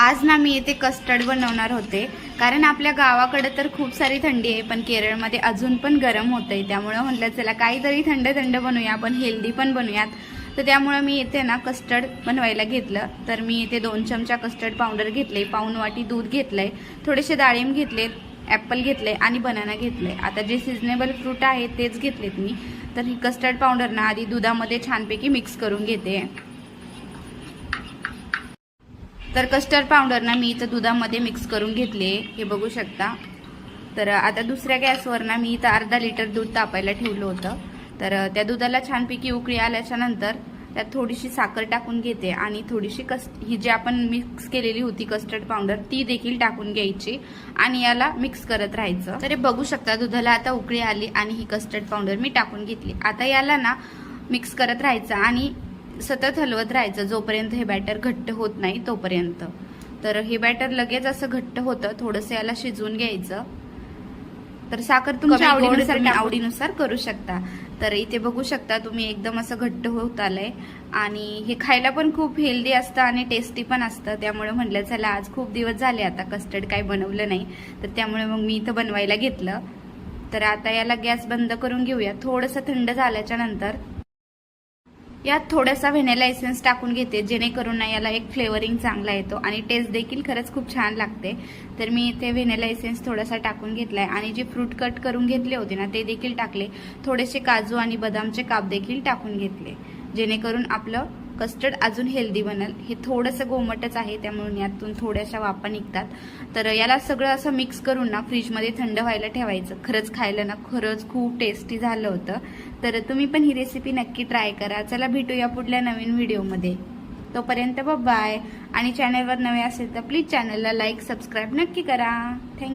आज ना मी इथे कस्टर्ड बनवणार होते, कारण आपल्या गावाकडे तर खूप सारी थंडी आहे, पण केरळमध्ये अजून पण गरम होतंय. त्यामुळे म्हटलं चला काहीतरी थंड थंड बनवूया, आपण हेल्दी पण बनवूयात. तर त्यामुळे मी इथे ना कस्टर्ड बनवायला घेतलं. तर मी इथे 2 चमचा कस्टर्ड पावडर घेतले, पाऊण वाटी दूध घेतलंय, थोडेसे डाळिंब घेतलेत, ॲपल घेतले आणि बनाना घेतले. आता जे सिजनेबल फ्रूट आहे तेच घेतलेत मी. तर ही कस्टर्ड पावडर ना आधी दुधामध्ये छानपैकी मिक्स करून घेते. तर कस्टर्ड पावडर ना मी इथं दुधामध्ये मिक्स करून घेतले, हे बघू शकता. तर आता दुसऱ्या गॅसवर ना मी इथं अर्धा लिटर दूध तापायला ठेवलं होतं. तर त्या दुधाला छानपैकी उकळी आल्याच्या नंतर त्यात थोडीशी साखर टाकून घेते आणि थोडीशी ही जी आपण मिक्स केलेली होती कस्टर्ड पावडर ती देखील टाकून घ्यायची आणि याला मिक्स करत राहायचं. तर हे बघू शकता दुधाला आता उकळी आली आणि ही कस्टर्ड पावडर मी टाकून घेतली. आता याला ना मिक्स करत राहायचं आणि सतत हलवत राहायचं जोपर्यंत हे बॅटर घट्ट होत नाही तोपर्यंत. तर हे बॅटर लगेच असं घट्ट होतं, थोडंसं याला शिजवून घ्यायचं. तर साखर तुमच्या आवडीनुसार करू शकता. तर इथे बघू शकता तुम्ही एकदम असं घट्ट होत आलंय आणि हे खायला पण खूप हेल्दी असतं आणि टेस्टी पण असतं. त्यामुळे म्हटलं चला आज खूप दिवस झाले आता कस्टर्ड काही बनवलं नाही, तर त्यामुळे मग मी इथं बनवायला घेतलं. तर आता याला गॅस बंद करून घेऊया. थोडंसं थंड झाल्याच्या नंतर यात थोडासा व्हॅनिला एसेन्स टाकून घेते, जेणेकरून ना याला एक फ्लेवरिंग चांगला येतो आणि टेस्ट देखील खरंच खूप छान लागते. तर मी इथे व्हॅनिला एसेन्स थोडासा टाकून घेतलाय आणि जे फ्रूट कट करून घेतले होते ना ते देखील टाकले. थोडेसे काजू आणि बदामचे काप देखील टाकून घेतले, जेणेकरून आपलं कस्टर्ड अजून हेल्दी बनेल. हे थोडंसं गोमटच आहे, त्यामुळे यातून थोड्याशा वाफा निघतात. तर याला सगळं असं मिक्स करून ना फ्रीजमध्ये थंड व्हायला ठेवायचं. खरंच खायला ना खरंच खूप टेस्टी झालं होतं. तर तुम्ही पण ही रेसिपी नक्की ट्राय करा. चला भेटूया पुढल्या नवीन व्हिडिओमध्ये. तोपर्यंत बाय. आणि चॅनलवर नवे असेल तर प्लीज चॅनलला लाईक सबस्क्राईब नक्की करा. थँक्यू.